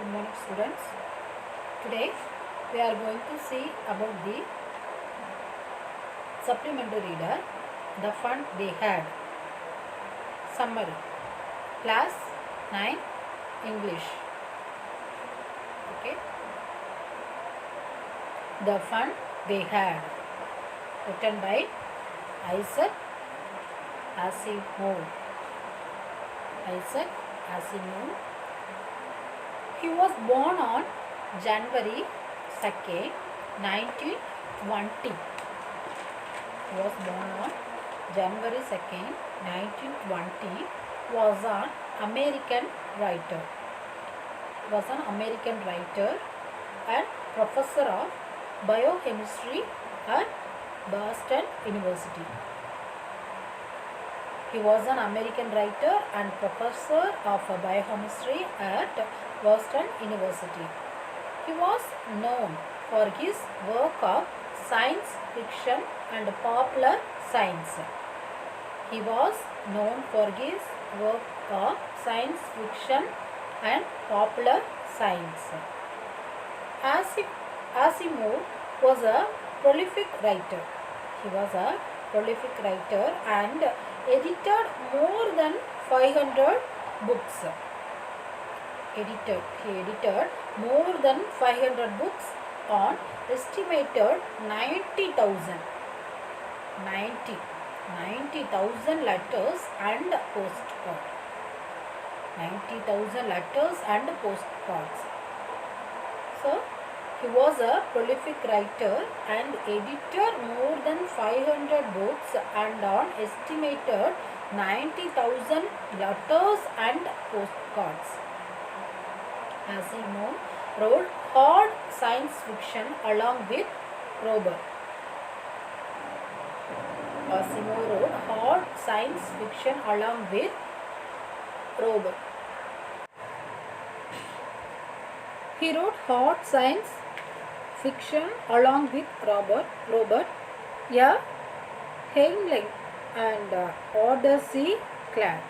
Good morning, students. Today we are going to see about the supplementary reader, the fun they had. Summary. Class 9 English. Okay. The fun they had. Written by Isaac Asimov. Isaac Asimov. He was born on January 2nd, 1920. He was born on January 2nd, 1920. Was an American writer. Was an American writer and professor of biochemistry at Boston University. He was an American writer and professor of biochemistry at Boston University. He was known for his work of science fiction and popular science. He was known for his work of science fiction and popular science. Asimov was a prolific writer. He was a prolific writer and edited more than 500 books. He edited more than 500 books on estimated 90,000 letters and postcards. 90,000 letters and postcards. So, he was a prolific writer and edited more than 500 books and on estimated 90,000 letters and postcards. Asimov wrote hard science fiction along with Robert. Asimov wrote hard science fiction along with Robert. He wrote hard science fiction along with Robert, a Heinlein and Arthur C. Clarke.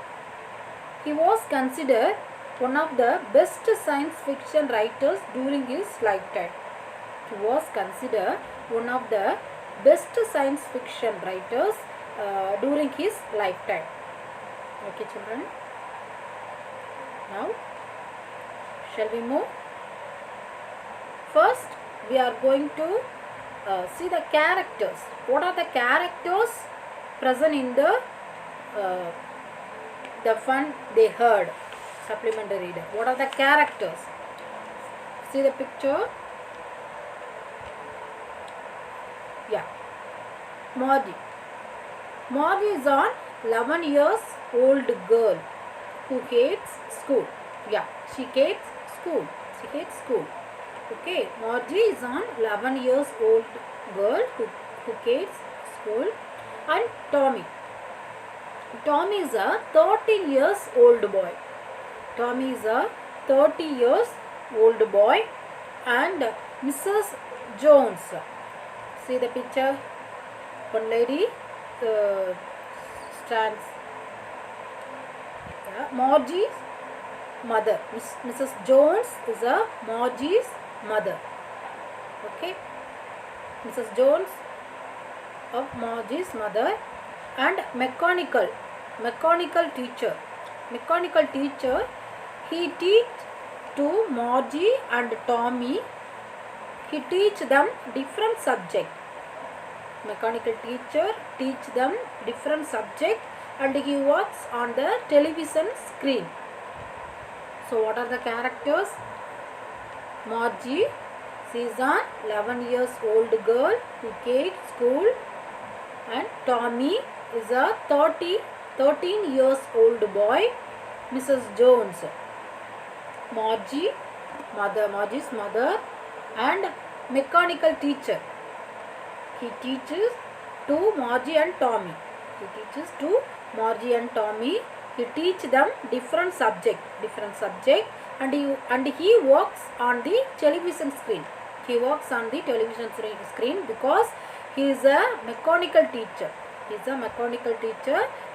He was considered one of the best science fiction writers during his lifetime. He was considered one of the best science fiction writers during his lifetime. Okay, children. Now, shall we move? First, we are going to see the characters. What are the characters present in the fun they heard? Supplementary reader. What are the characters? See the picture. Yeah. Margie. Margie is an 11 years old girl who hates school. Yeah, she hates school. She hates school. Okay, Margie is an 11 years old girl who hates school. And Tommy. Tommy is a 13 years old boy. Tommy is a 30 years old boy. And Mrs. Jones. See the picture. One lady stands. Yeah, Margie's mother. Mrs. Jones is a Margie's mother. Okay. Mrs. Jones of Margie's mother. And mechanical teacher. Mechanical teacher. He teach to Margie and Tommy. He teach them different subject. Mechanical teacher teach them different subject and he works on the television screen. So what are the characters? Margie, she is an 11 years old girl who hates school, and Tommy is a 13 years old boy. Mrs. Jones, Margie's mother, and mechanical teacher. He teaches to Margie and Tommy. He teach them different subject, and he works on the television screen. Because he is a mechanical teacher.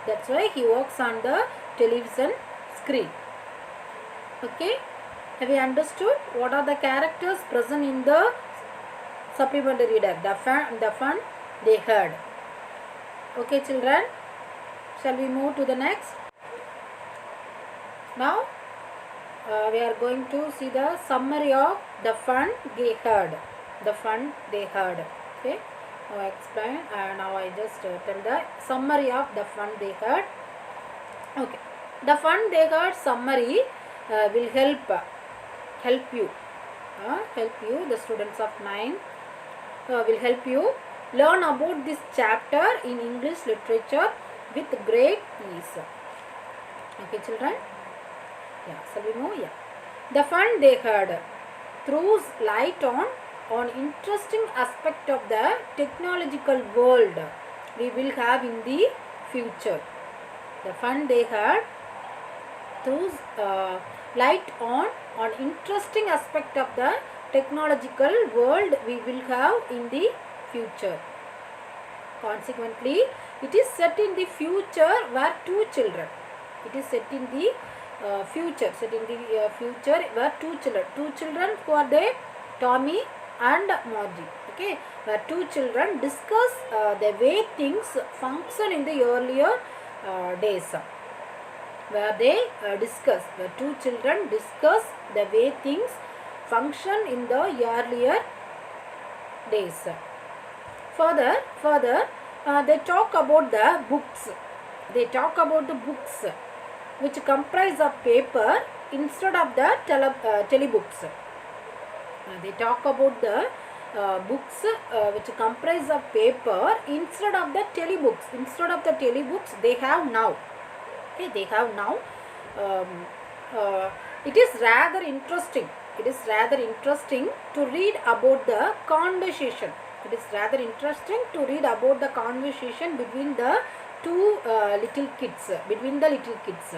That's why he works on the television screen. Okay. Have you understood what are the characters present in the supplementary reader? The fun they heard. Okay, children. Shall we move to the next? Now we are going to see the summary of the fun they heard. The fun they heard. Okay. Now I explain. Now I just tell the summary of the fun they heard. Okay. The fun they heard summary will help you, the students of 9 will help you learn about this chapter in English literature with great ease. Okay, children. Yeah, shall we move? Yeah. The fun they heard throws light on interesting aspect of the technological world we will have in the future. The fun they heard throws light on interesting aspect of the technological world we will have in the future. Consequently, it is set in the future where two children. It is set in the future. Future where two children. Two children who are they? Tommy and Margie. Okay, where two children discuss the way things function in the earlier days. Where they where two children discuss the way things function in the earlier days. Further, they talk about the books. They talk about the books which comprise of paper instead of the telebooks. They talk about the books which comprise of paper instead of the telebooks. Instead of the telebooks, they have now. Okay, they have now. It is rather interesting. It is rather interesting to read about the conversation. It is rather interesting to read about the conversation between the two little kids. Between the little kids.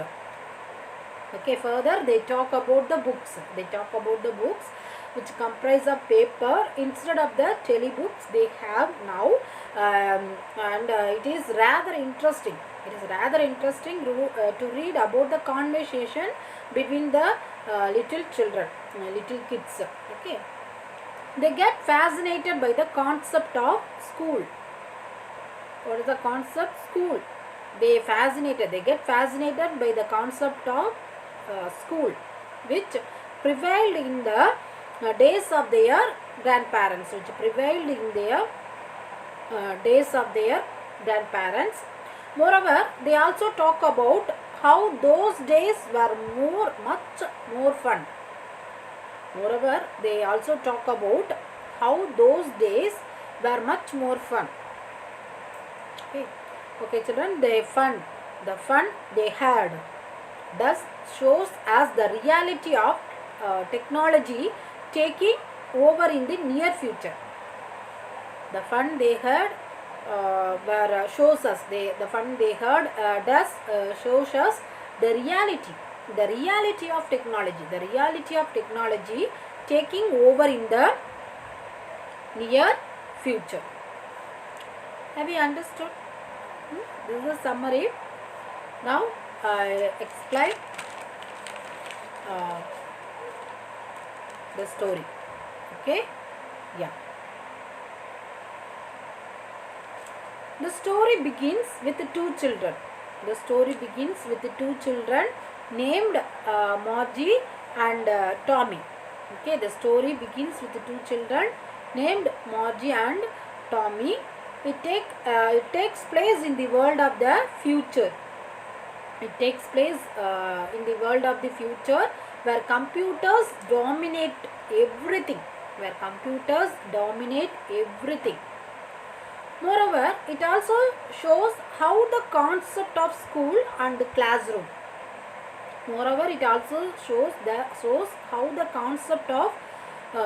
Okay. Further, they talk about the books. They talk about the books which comprise of paper instead of the telebooks they have now, and it is rather interesting. It is rather interesting to read about the conversation between the little children, little kids. Okay, they get fascinated by the concept of school. What is the concept? School. They get fascinated by the concept of school, which prevailed in the days of their grandparents, Moreover, they also talk about how those days were much more fun. Moreover, they also talk about how those days were much more fun. Okay, children, the fun they had thus shows as the reality of technology taking over in the near future. The fun they heard shows us the fun they heard does shows us the reality of technology taking over in the near future. Have you understood? This is a summary. Now I explain the story. Okay? Yeah. The story begins with two children. Named Margie and Tommy. Okay, the story begins with two children named Margie and Tommy. It takes place in the world of the future. It takes place in the world of the future where computers dominate everything. Moreover, it also shows how the concept of school and classroom. How the concept of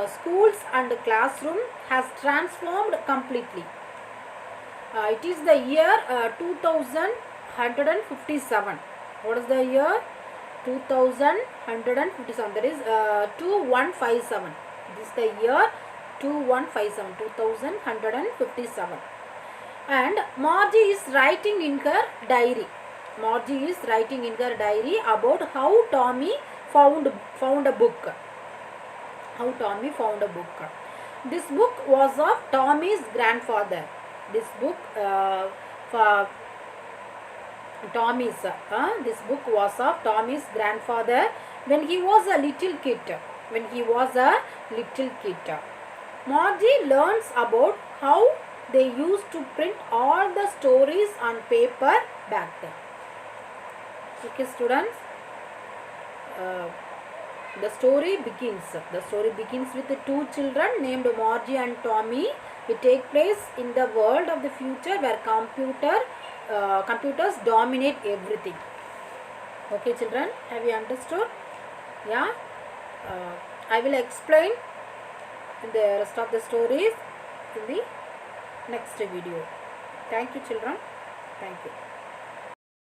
schools and classroom has transformed completely. It is the year 2157. What is the year? 2157. That is 2157. This is the year 2157. And Margie is writing in her diary. About how Tommy found a book. how Tommy found a book. This book was of Tommy's grandfather. This book for this book was of Tommy's grandfather when he was a little kid. Margie learns about how they used to print all the stories on paper back then. Okay, students. The story begins with the two children named Margie and Tommy. It takes place in the world of the future where computers dominate everything. Okay, children, have you understood? Yeah. I will explain the rest of the stories in the next video. Thank you, children. Thank you.